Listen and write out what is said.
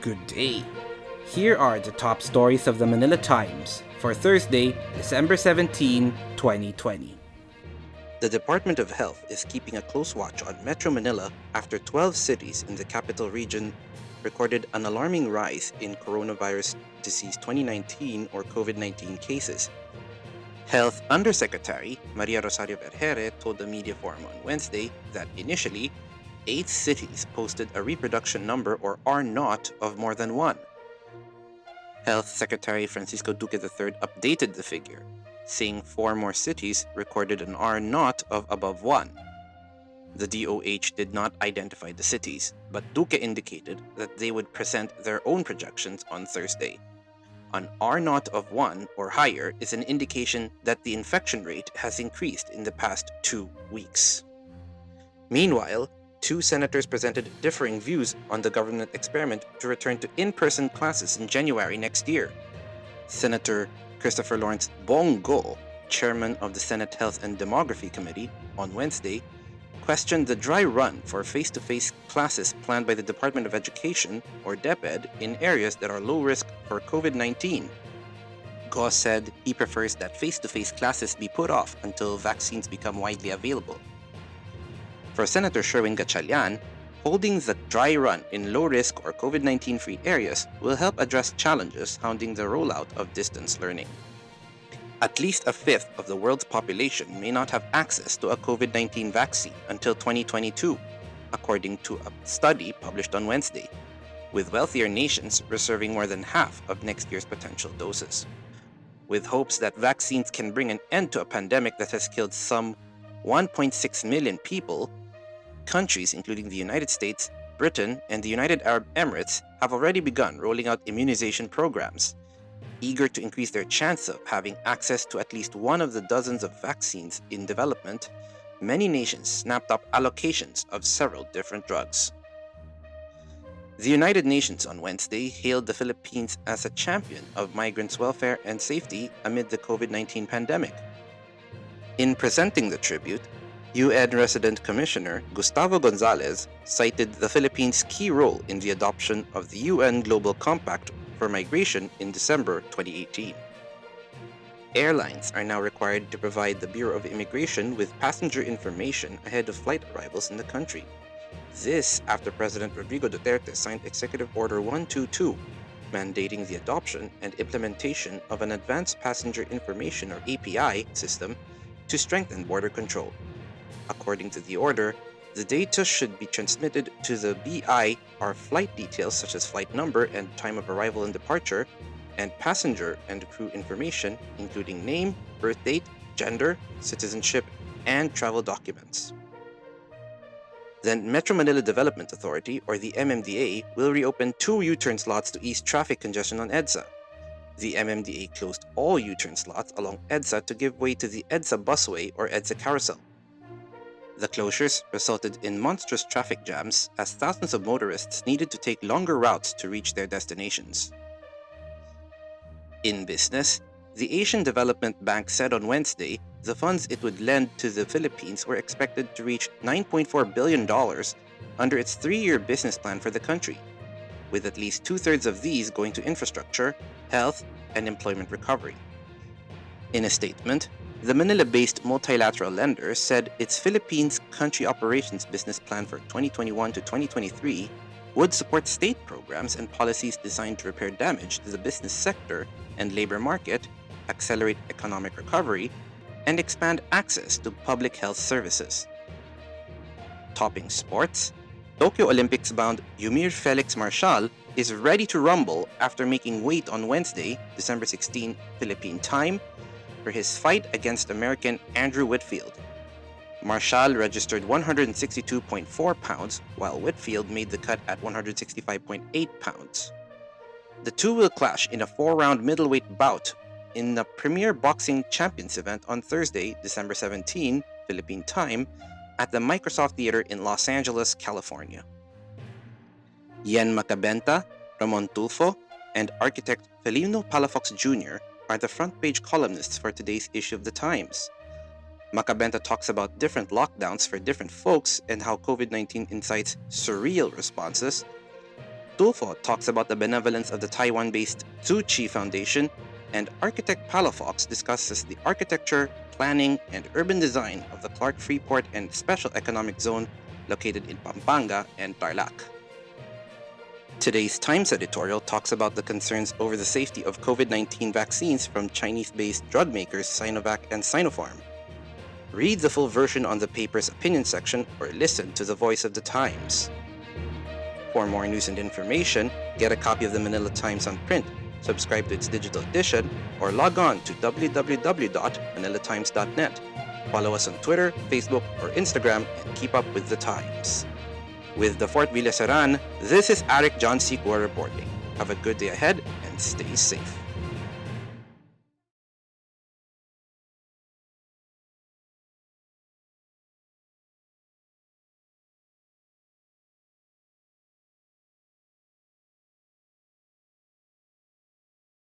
Good day. Here are the top stories of the Manila Times for Thursday, December 17, 2020. The Department of Health is keeping a close watch on Metro Manila after 12 cities in the capital region recorded an alarming rise in coronavirus disease 2019 or COVID-19 cases. Health Undersecretary Maria Rosario Vergere told the media forum on Wednesday that initially, 8 cities posted a reproduction number or R0 of more than 1. Health Secretary Francisco Duque III updated the figure, saying 4 more cities recorded an R0 of above 1. The DOH did not identify the cities, but Duque indicated that they would present their own projections on Thursday. An R0 of 1 or higher is an indication that the infection rate has increased in the past 2 weeks. Meanwhile, 2 senators presented differing views on the government experiment to return to in-person classes in January next year. Senator Christopher Lawrence Bongo, chairman of the Senate Health and Demography Committee, on Wednesday, questioned the dry run for face-to-face classes planned by the Department of Education, or DepEd, in areas that are low risk for COVID-19. Go said he prefers that face-to-face classes be put off until vaccines become widely available. For Senator Sherwin Gatchalian, holding the dry run in low-risk or COVID-19-free areas will help address challenges hounding the rollout of distance learning. At least a fifth of the world's population may not have access to a COVID-19 vaccine until 2022, according to a study published on Wednesday, with wealthier nations reserving more than half of next year's potential doses. With hopes that vaccines can bring an end to a pandemic that has killed some 1.6 million people, countries including the United States, Britain, and the United Arab Emirates have already begun rolling out immunization programs. Eager to increase their chance of having access to at least one of the dozens of vaccines in development, many nations snapped up allocations of several different drugs. The United Nations on Wednesday hailed the Philippines as a champion of migrants' welfare and safety amid the COVID-19 pandemic. In presenting the tribute, UN Resident Commissioner Gustavo Gonzalez cited the Philippines' key role in the adoption of the UN Global Compact for Migration in December 2018. Airlines are now required to provide the Bureau of Immigration with passenger information ahead of flight arrivals in the country. This after President Rodrigo Duterte signed Executive Order 122, mandating the adoption and implementation of an Advanced Passenger Information or API system to strengthen border control. According to the order, the data should be transmitted to the BI are flight details such as flight number and time of arrival and departure, and passenger and crew information including name, birth date, gender, citizenship, and travel documents. The Metro Manila Development Authority, or the MMDA, will reopen 2 U-turn slots to ease traffic congestion on EDSA. The MMDA closed all U-turn slots along EDSA to give way to the EDSA busway or EDSA carousel. The closures resulted in monstrous traffic jams as thousands of motorists needed to take longer routes to reach their destinations. In business, the Asian Development Bank said on Wednesday the funds it would lend to the Philippines were expected to reach $9.4 billion under its 3-year business plan for the country, with at least 2/3 of these going to infrastructure, health, and employment recovery. In a statement, the Manila-based multilateral lender said its Philippines country operations business plan for 2021 to 2023 would support state programs and policies designed to repair damage to the business sector and labor market, accelerate economic recovery, and expand access to public health services. Topping sports, Tokyo Olympics-bound Yumir Felix Marshall is ready to rumble after making weight on Wednesday, December 16, Philippine time, for his fight against American Andrew Whitfield. Marshall registered 162.4 pounds, while Whitfield made the cut at 165.8 pounds. The two will clash in a 4-round middleweight bout in the Premier Boxing Champions event on Thursday, December 17, Philippine time, at the Microsoft Theater in Los Angeles, California. Yen Macabenta, Ramon Tulfo, and architect Felino Palafox Jr. are the front-page columnists for today's issue of the Times. Macabenta talks about different lockdowns for different folks and how COVID-19 incites surreal responses, Tulfo talks about the benevolence of the Taiwan-based Tzu Chi Foundation, and architect Palafox discusses the architecture, planning, and urban design of the Clark Freeport and Special Economic Zone located in Pampanga and Tarlac. Today's Times editorial talks about the concerns over the safety of COVID-19 vaccines from Chinese-based drug makers Sinovac and Sinopharm. Read the full version on the paper's opinion section or listen to the voice of the Times. For more news and information, get a copy of the Manila Times on print, subscribe to its digital edition, or log on to www.manilatimes.net. Follow us on Twitter, Facebook, or Instagram and keep up with the Times. With the Fort Villaseran, this is Arik John Sikwa reporting. Have a good day ahead and stay safe.